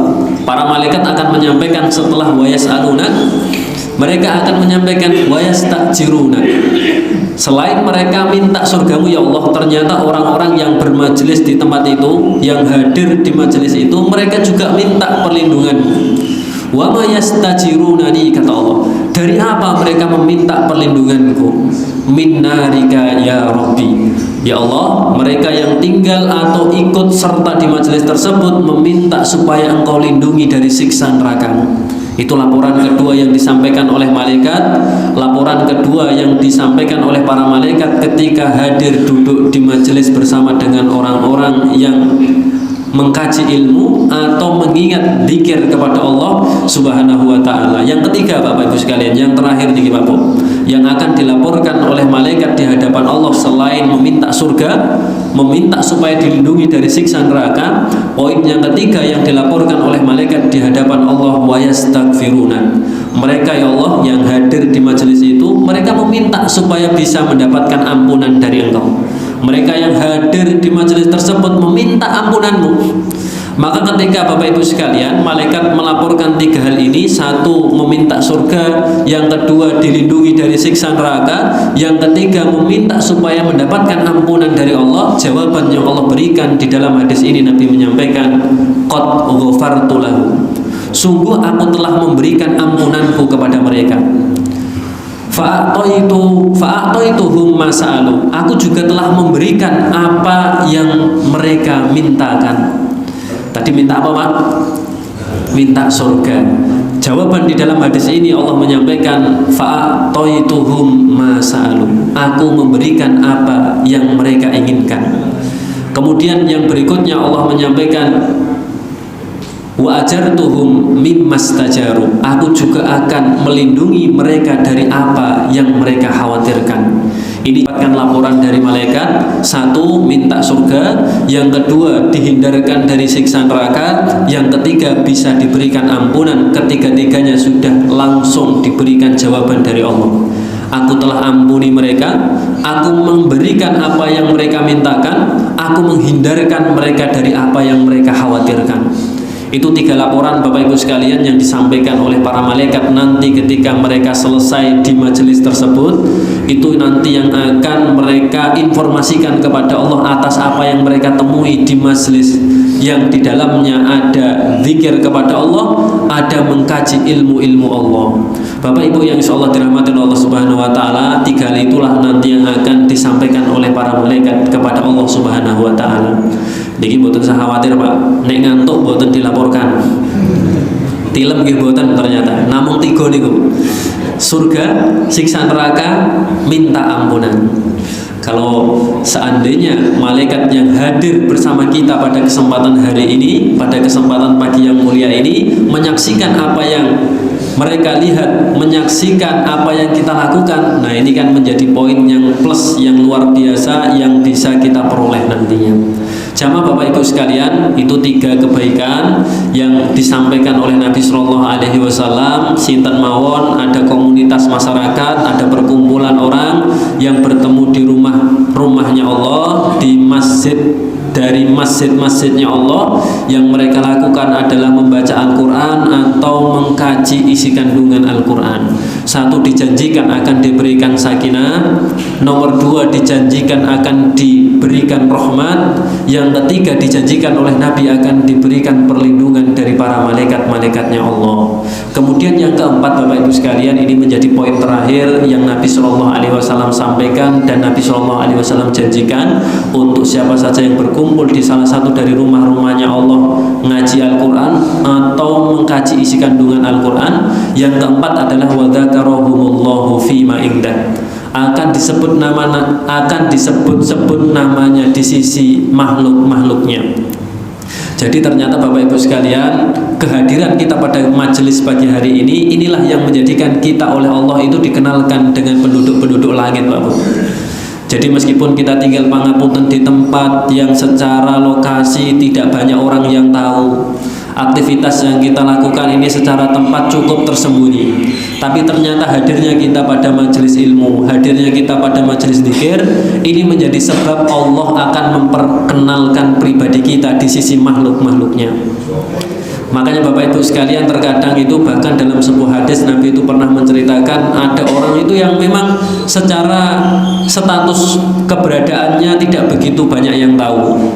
Speaker 1: para malaikat akan menyampaikan setelah wa yas'alunak, mereka akan menyampaikan wa yastajiruna. Selain mereka minta surgamu ya Allah, ternyata orang-orang yang bermajelis di tempat itu, yang hadir di majelis itu, mereka juga minta perlindungan. Wa ma yastajirunani, kata Allah. Dari apa mereka meminta perlindunganku? Min narika ya Rabbi. Ya Allah, mereka yang tinggal atau ikut serta di majelis tersebut meminta supaya Engkau lindungi dari siksa neraka-Mu. Itu laporan kedua yang disampaikan oleh malaikat. Laporan kedua yang disampaikan oleh para malaikat ketika hadir duduk di majelis bersama dengan orang-orang yang mengkaji ilmu atau mengingat zikir kepada Allah Subhanahu wa taala. Yang ketiga Bapak Ibu sekalian, yang terakhir nih Bapak, yang akan dilaporkan oleh malaikat di hadapan Allah selain meminta surga, meminta supaya dilindungi dari siksa neraka, poin yang ketiga yang dilaporkan oleh malaikat di hadapan Allah wa yastaghfiruna. Mereka ya Allah yang hadir di majelis itu, mereka meminta supaya bisa mendapatkan ampunan dari Engkau. Mereka yang hadir di majelis tersebut meminta ampunanmu. Maka ketika Bapak Ibu sekalian, malaikat melaporkan 3 hal ini. 1, meminta surga. Yang kedua, dilindungi dari siksa neraka. Yang ketiga, meminta supaya mendapatkan ampunan dari Allah. Jawaban yang Allah berikan di dalam hadis ini, Nabi menyampaikan qad ghafartu lahu, sungguh aku telah memberikan ampunanku kepada mereka. Fa'atoituhum mas'alu, aku juga telah memberikan apa yang mereka mintakan. Tadi minta apa Pak? Minta surga. Jawaban di dalam hadis ini Allah menyampaikan fa'atoituhum mas'alu, aku memberikan apa yang mereka inginkan. Kemudian yang berikutnya Allah menyampaikan wa ajartuhum mimmastajaru, aku juga akan melindungi mereka dari apa yang mereka khawatirkan. Ini dapatkan laporan dari malaikat. 1, minta surga. Yang kedua, dihindarkan dari siksa neraka. Yang ketiga, bisa diberikan ampunan. Ketiga-tiganya sudah langsung diberikan jawaban dari Allah. Aku telah ampuni mereka, aku memberikan apa yang mereka mintakan, aku menghindarkan mereka dari apa yang mereka khawatirkan. Itu 3 laporan Bapak Ibu sekalian yang disampaikan oleh para malaikat nanti ketika mereka selesai di majelis tersebut. Itu nanti yang akan mereka informasikan kepada Allah atas apa yang mereka temui di majelis yang di dalamnya ada zikir kepada Allah, ada mengkaji ilmu-ilmu Allah. Bapak Ibu yang insyaallah dirahmati Allah Subhanahu wa taala, 3 hal itulah nanti yang akan disampaikan oleh para malaikat kepada Allah Subhanahu wa taala. Niki mboten usah khawatir, Pak. Nek ngantuk mboten dilaporkan. Tilem nggih mboten ternyata. Namung 3 niku. Surga, siksa neraka, minta ampunan. Kalau seandainya malaikat yang hadir bersama kita pada kesempatan hari ini, pada kesempatan pagi yang mulia ini, menyaksikan apa yang mereka lihat, menyaksikan apa yang kita lakukan, nah ini kan menjadi poin yang plus, yang luar biasa, yang bisa kita peroleh nantinya. Jamaah Bapak Ibu sekalian, itu 3 kebaikan yang disampaikan oleh Nabi Sallallahu Alaihi Wasallam. Sinten mawon, ada komunitas masyarakat, ada perkumpulan orang yang bertemu di rumahnya Allah, di masjid, dari masjid-masjidnya Allah, yang mereka lakukan adalah membaca Al-Quran atau mengkaji isi kandungan Al-Quran. 1, dijanjikan akan diberikan sakinah. Nomor 2, dijanjikan akan diberikan rahmat. Yang ketiga, dijanjikan oleh Nabi akan diberikan perlindungan dari para malaikat-malaikatnya Allah. Kemudian yang keempat, Bapak Ibu sekalian, ini menjadi poin terakhir yang Nabi Shallallahu Alaihi Wasallam sampaikan dan Nabi Shallallahu Alaihi Wasallam janjikan untuk siapa saja yang berkumpul di salah satu dari rumah-rumahnya Allah, ngaji Al-Quran atau mengkaji isi kandungan Al-Quran. Yang keempat adalah wa dzakarahumullahu fima indah, akan disebut namanya di sisi makhluk-makhluknya. Jadi ternyata Bapak Ibu sekalian, kehadiran kita pada majelis pagi hari ini, inilah yang menjadikan kita oleh Allah itu dikenalkan dengan penduduk-penduduk langit, Bapak. Jadi meskipun kita tinggal pangapunten di tempat yang secara lokasi tidak banyak orang yang tahu, aktivitas yang kita lakukan ini secara tempat cukup tersembunyi, tapi ternyata hadirnya kita pada majelis ilmu, hadirnya kita pada majelis zikir, ini menjadi sebab Allah akan memperkenalkan pribadi kita di sisi makhluk-makhluknya. Makanya Bapak Ibu sekalian, terkadang itu bahkan dalam sebuah hadis Nabi itu pernah menceritakan ada orang itu yang memang secara status keberadaannya tidak begitu banyak yang tahu,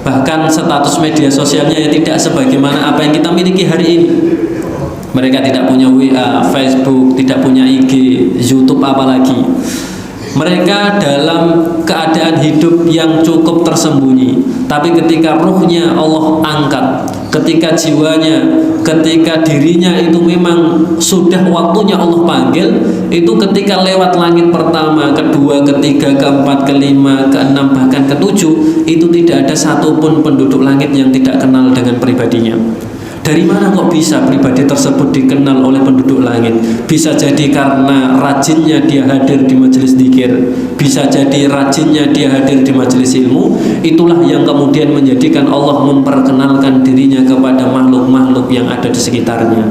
Speaker 1: bahkan status media sosialnya yang tidak sebagaimana apa yang kita miliki hari ini. Mereka tidak punya WA, Facebook, tidak punya IG, YouTube apalagi. Mereka dalam keadaan hidup yang cukup tersembunyi, tapi ketika ruhnya Allah angkat, ketika jiwanya, ketika dirinya itu memang sudah waktunya Allah panggil, itu ketika lewat langit pertama, kedua, ketiga, keempat, kelima, keenam, bahkan ketujuh, itu tidak ada satupun penduduk langit yang tidak kenal dengan pribadinya. Dari mana kok bisa pribadi tersebut dikenal oleh penduduk langit? Bisa jadi karena rajinnya dia hadir di majelis zikir, bisa jadi rajinnya dia hadir di majelis ilmu. Itulah yang kemudian menjadikan Allah memperkenalkan dirinya kepada makhluk-makhluk yang ada di sekitarnya.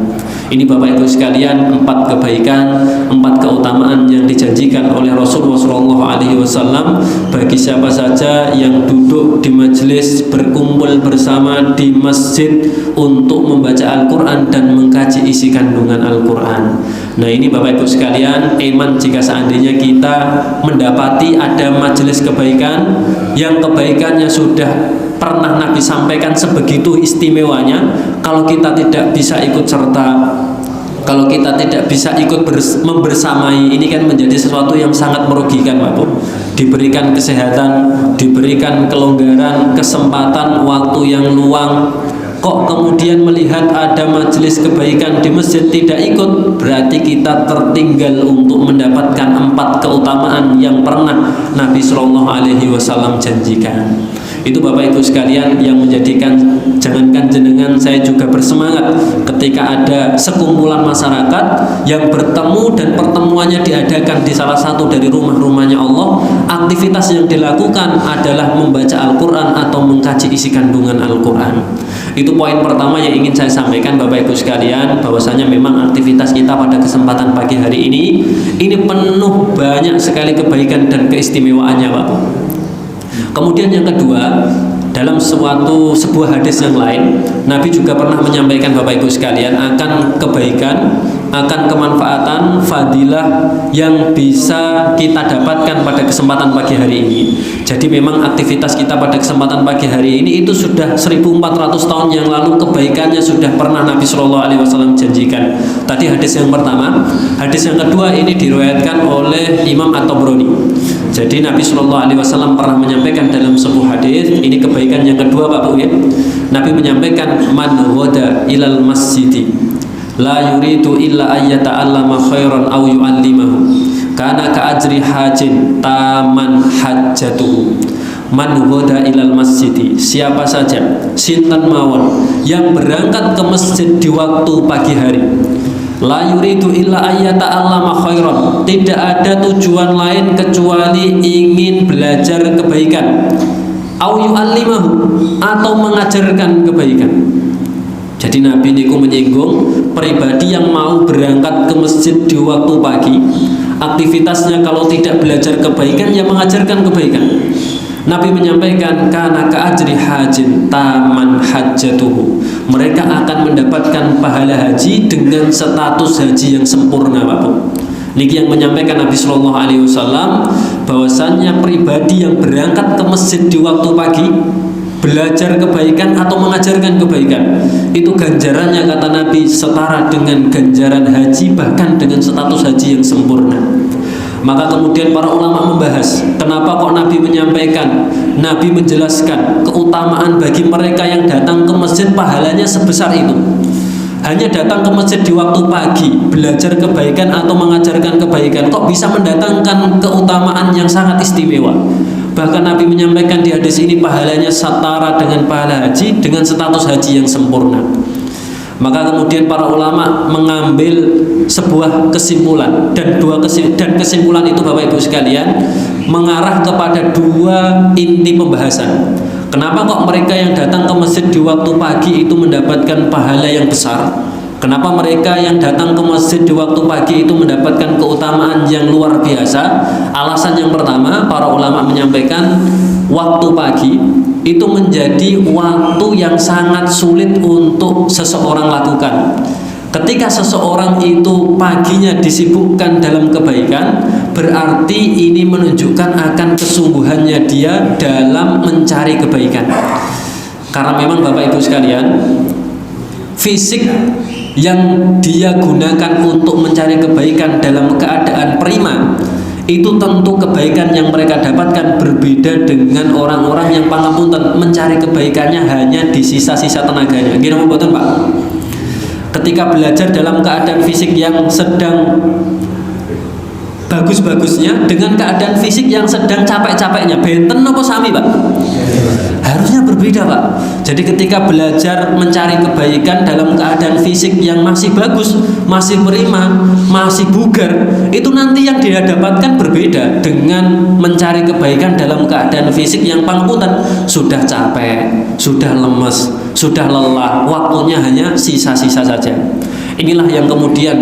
Speaker 1: Ini Bapak Ibu sekalian, 4 kebaikan, 4 keutamaan yang dijanjikan oleh Rasulullah SAW bagi siapa saja yang duduk di majelis, berkumpul bersama di masjid untuk membaca Al-Quran dan mengkaji isi kandungan Al-Quran. Nah ini Bapak Ibu sekalian, iman jika seandainya kita mendapati ada majelis kebaikan yang kebaikannya sudah pernah Nabi sampaikan sebegitu istimewanya, kalau kita tidak bisa ikut serta, kalau kita tidak bisa ikut membersamai, ini kan menjadi sesuatu yang sangat merugikan, Bapak. Diberikan kesehatan, diberikan kelonggaran, kesempatan, waktu yang luang, kok kemudian melihat ada majelis kebaikan di masjid tidak ikut, berarti kita tertinggal untuk mendapatkan 4 keutamaan yang pernah Nabi Sallallahu Alaihi Wasallam janjikan. Itu Bapak Ibu sekalian yang menjadikan jangankan jenengan, saya juga bersemangat ketika ada sekumpulan masyarakat yang bertemu dan pertemuannya diadakan di salah satu dari rumah-rumahnya Allah. Aktivitas yang dilakukan adalah membaca Al-Quran atau mengkaji isi kandungan Al-Quran. Itu poin pertama yang ingin saya sampaikan Bapak Ibu sekalian, bahwasanya memang aktivitas kita pada kesempatan pagi hari ini penuh banyak sekali kebaikan dan keistimewaannya, Bapak. Kemudian yang kedua, Dalam sebuah hadis yang lain, Nabi juga pernah menyampaikan Bapak Ibu sekalian akan kebaikan, akan kemanfaatan, fadilah yang bisa kita dapatkan pada kesempatan pagi hari ini. Jadi memang aktivitas kita pada kesempatan pagi hari ini itu sudah 1400 tahun yang lalu kebaikannya sudah pernah Nabi Shallallahu Alaihi Wasallam janjikan. Tadi hadis yang pertama. Hadis yang kedua ini diriwayatkan oleh Imam At-Tabrani. Jadi Nabi Shallallahu Alaihi Wasallam pernah menyampaikan dalam sebuah hadis, ini kebaikan yang kedua Pak Bu ya. Nabi menyampaikan, man ghada ilal masjidi la yuridu illa ayyata'allama khairan aw yu'allimahu kana ka ajri hajin taman hajjatuhu. Man ghada ilal masjidi, siapa saja sinten mawon yang berangkat ke masjid di waktu pagi hari, la yuridu illa ayyata'allama khairan, tidak ada tujuan lain kecuali ingin belajar kebaikan, au yu'allimahu, atau mengajarkan kebaikan. Jadi Nabi niku menyinggung pribadi yang mau berangkat ke masjid di waktu pagi, aktivitasnya kalau tidak belajar kebaikan ya mengajarkan kebaikan. Nabi menyampaikan kana ka ajri hajin taman hajjatuhu, mereka akan mendapatkan pahala haji dengan status haji yang sempurna Pak Bu. Niki yang menyampaikan Nabi Shallallahu Alaihi Wasallam bahwasannya pribadi yang berangkat ke masjid di waktu pagi belajar kebaikan atau mengajarkan kebaikan itu ganjarannya kata Nabi setara dengan ganjaran haji, bahkan dengan status haji yang sempurna. Maka kemudian para ulama membahas kenapa kok Nabi menyampaikan, Nabi menjelaskan keutamaan bagi mereka yang datang ke masjid pahalanya sebesar itu. Hanya datang ke masjid di waktu pagi belajar kebaikan atau mengajarkan kebaikan kok bisa mendatangkan keutamaan yang sangat istimewa. Bahkan Nabi menyampaikan di hadis ini pahalanya setara dengan pahala haji dengan status haji yang sempurna. Maka kemudian para ulama mengambil sebuah kesimpulan dan kesimpulan itu Bapak Ibu sekalian mengarah kepada dua inti pembahasan. Kenapa kok mereka yang datang ke masjid di waktu pagi itu mendapatkan pahala yang besar? Kenapa mereka yang datang ke masjid di waktu pagi itu mendapatkan keutamaan yang luar biasa? Alasan yang pertama, para ulama menyampaikan waktu pagi itu menjadi waktu yang sangat sulit untuk seseorang lakukan. Ketika seseorang itu paginya disibukkan dalam kebaikan, berarti ini menunjukkan akan kesungguhannya dia dalam mencari kebaikan. Karena memang Bapak Ibu sekalian, fisik yang dia gunakan untuk mencari kebaikan dalam keadaan prima, itu tentu kebaikan yang mereka dapatkan berbeda dengan orang-orang yang pangapunten mencari kebaikannya hanya di sisa-sisa tenaganya. Gimana betul Pak? Ketika belajar dalam keadaan fisik yang sedang bagus-bagusnya dengan keadaan fisik yang sedang capek-capeknya, benten apa sami Pak? Harusnya berbeda Pak. Jadi ketika belajar mencari kebaikan dalam keadaan fisik yang masih bagus, masih prima, masih bugar, itu nanti yang dia dapatkan berbeda dengan mencari kebaikan dalam keadaan fisik yang pangapunten sudah capek, sudah lemes, sudah lelah, waktunya hanya sisa-sisa saja. Inilah yang kemudian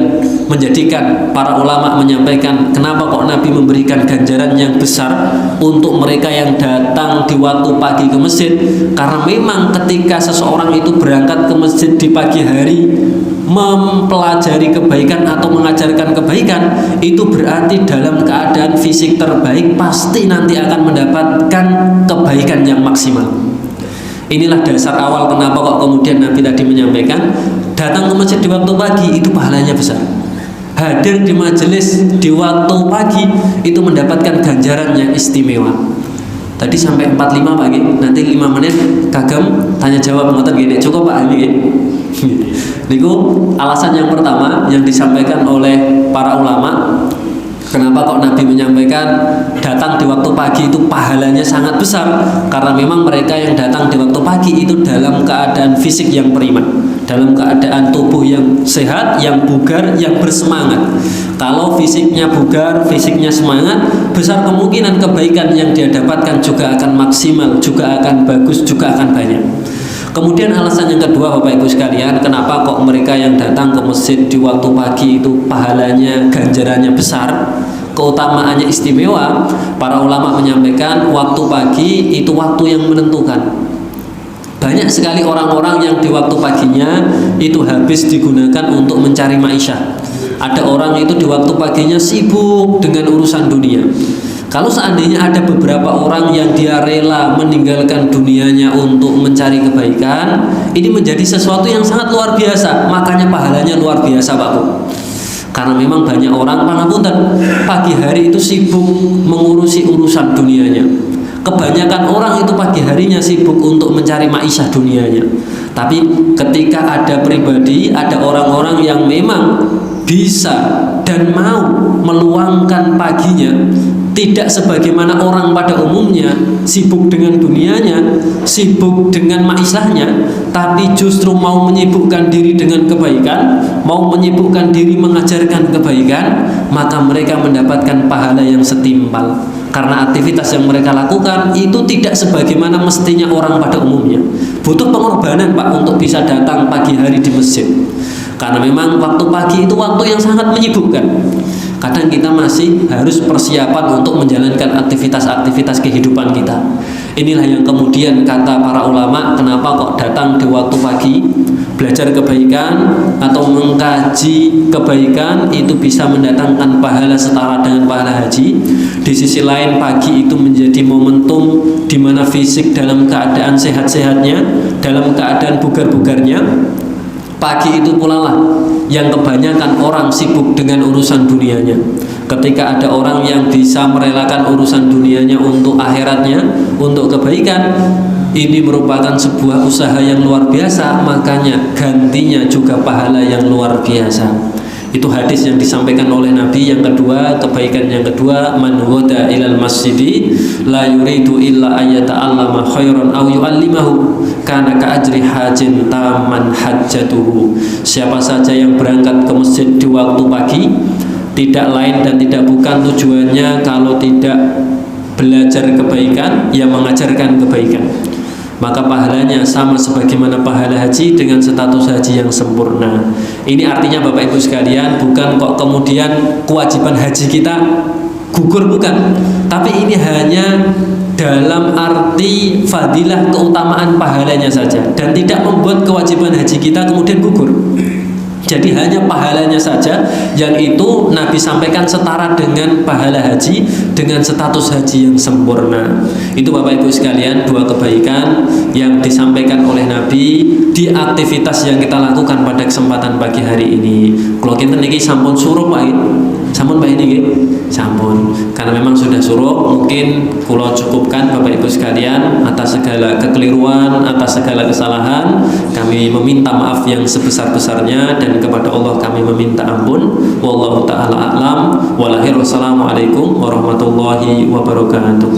Speaker 1: menjadikan para ulama menyampaikan kenapa kok Nabi memberikan ganjaran yang besar untuk mereka yang datang di waktu pagi ke masjid. Karena memang ketika seseorang itu berangkat ke masjid di pagi hari mempelajari kebaikan atau mengajarkan kebaikan, itu berarti dalam keadaan fisik terbaik pasti nanti akan mendapatkan kebaikan yang maksimal. Inilah dasar awal kenapa kok kemudian Nabi tadi menyampaikan datang ke masjid di waktu pagi itu pahalanya besar. Hadir di majelis di waktu pagi itu mendapatkan ganjaran yang istimewa. Tadi sampai 45 pagi, nanti 5 menit kagem tanya jawab ngoten gini. Cukup Pak ini. Niku alasan yang pertama yang disampaikan oleh para ulama. Kenapa kok Nabi menyampaikan datang di waktu pagi itu pahalanya sangat besar? Karena memang mereka yang datang di waktu pagi itu dalam keadaan fisik yang prima, dalam keadaan tubuh yang sehat, yang bugar, yang bersemangat. Kalau fisiknya bugar, fisiknya semangat, besar kemungkinan kebaikan yang dia dapatkan juga akan maksimal, juga akan bagus, juga akan banyak. Kemudian alasan yang kedua Bapak Ibu sekalian, kenapa kok mereka yang datang ke masjid di waktu pagi itu pahalanya, ganjarannya besar, keutamaannya istimewa? Para ulama menyampaikan waktu pagi itu waktu yang menentukan. Banyak sekali orang-orang yang di waktu paginya itu habis digunakan untuk mencari maisha. Ada orang itu di waktu paginya sibuk dengan urusan dunia. Kalau seandainya ada beberapa orang yang dia rela meninggalkan dunianya untuk mencari kebaikan, ini menjadi sesuatu yang sangat luar biasa. Makanya pahalanya luar biasa, Pak Bu. Karena memang banyak orang pangapunten pagi hari itu sibuk mengurusi urusan dunianya. Kebanyakan orang itu pagi harinya sibuk untuk mencari maisha dunianya. Tapi ketika ada pribadi, ada orang-orang yang memang bisa dan mau meluangkan paginya, tidak sebagaimana orang pada umumnya sibuk dengan dunianya, sibuk dengan maishahnya, tapi justru mau menyibukkan diri dengan kebaikan, mau menyibukkan diri mengajarkan kebaikan, maka mereka mendapatkan pahala yang setimpal. Karena aktivitas yang mereka lakukan itu tidak sebagaimana mestinya orang pada umumnya. Butuh pengorbanan, Pak, untuk bisa datang pagi hari di masjid. Karena memang waktu pagi itu waktu yang sangat menyibukkan. Kadang kita masih harus persiapan untuk menjalankan aktivitas-aktivitas kehidupan kita. Inilah yang kemudian kata para ulama, kenapa kok datang di waktu pagi, belajar kebaikan atau mengkaji kebaikan itu bisa mendatangkan pahala setara dengan pahala haji. Di sisi lain pagi itu menjadi momentum di mana fisik dalam keadaan sehat-sehatnya, dalam keadaan bugar-bugarnya. Pagi itu pula lah yang kebanyakan orang sibuk dengan urusan dunianya. Ketika ada orang yang bisa merelakan urusan dunianya untuk akhiratnya, untuk kebaikan, ini merupakan sebuah usaha yang luar biasa, makanya gantinya juga pahala yang luar biasa. Itu hadis yang disampaikan oleh Nabi. Yang kedua, kebaikan yang kedua, man ghada ilal masjidi la yuridu illa ayyata'allama khairan aw yu'allimahu kana ka ajri hajin taman hajjatuhu. Siapa saja yang berangkat ke masjid di waktu pagi, tidak lain dan tidak bukan tujuannya kalau tidak belajar kebaikan, ya mengajarkan kebaikan, maka pahalanya sama sebagaimana pahala haji dengan status haji yang sempurna. Ini artinya Bapak Ibu sekalian, bukan kok kemudian kewajiban haji kita gugur, bukan. Tapi ini hanya dalam arti fadilah, keutamaan pahalanya saja, dan tidak membuat kewajiban haji kita kemudian gugur. Jadi hanya pahalanya saja yang itu Nabi sampaikan setara dengan pahala haji, dengan status haji yang sempurna. Itu Bapak Ibu sekalian, dua kebaikan yang disampaikan oleh Nabi di aktivitas yang kita lakukan pada kesempatan pagi hari ini. Kalau kita niki sampun suruh Pak, sampun Pak ini sampun. Karena memang sudah suruh, mungkin kula cukupkan Bapak Ibu sekalian. Atas segala kekeliruan, atas segala kesalahan, kami meminta maaf yang sebesar-besarnya, dan kepada Allah kami meminta ampun. Wallahu ta'ala a'lam. Wassalamualaikum warahmatullahi wabarakatuh.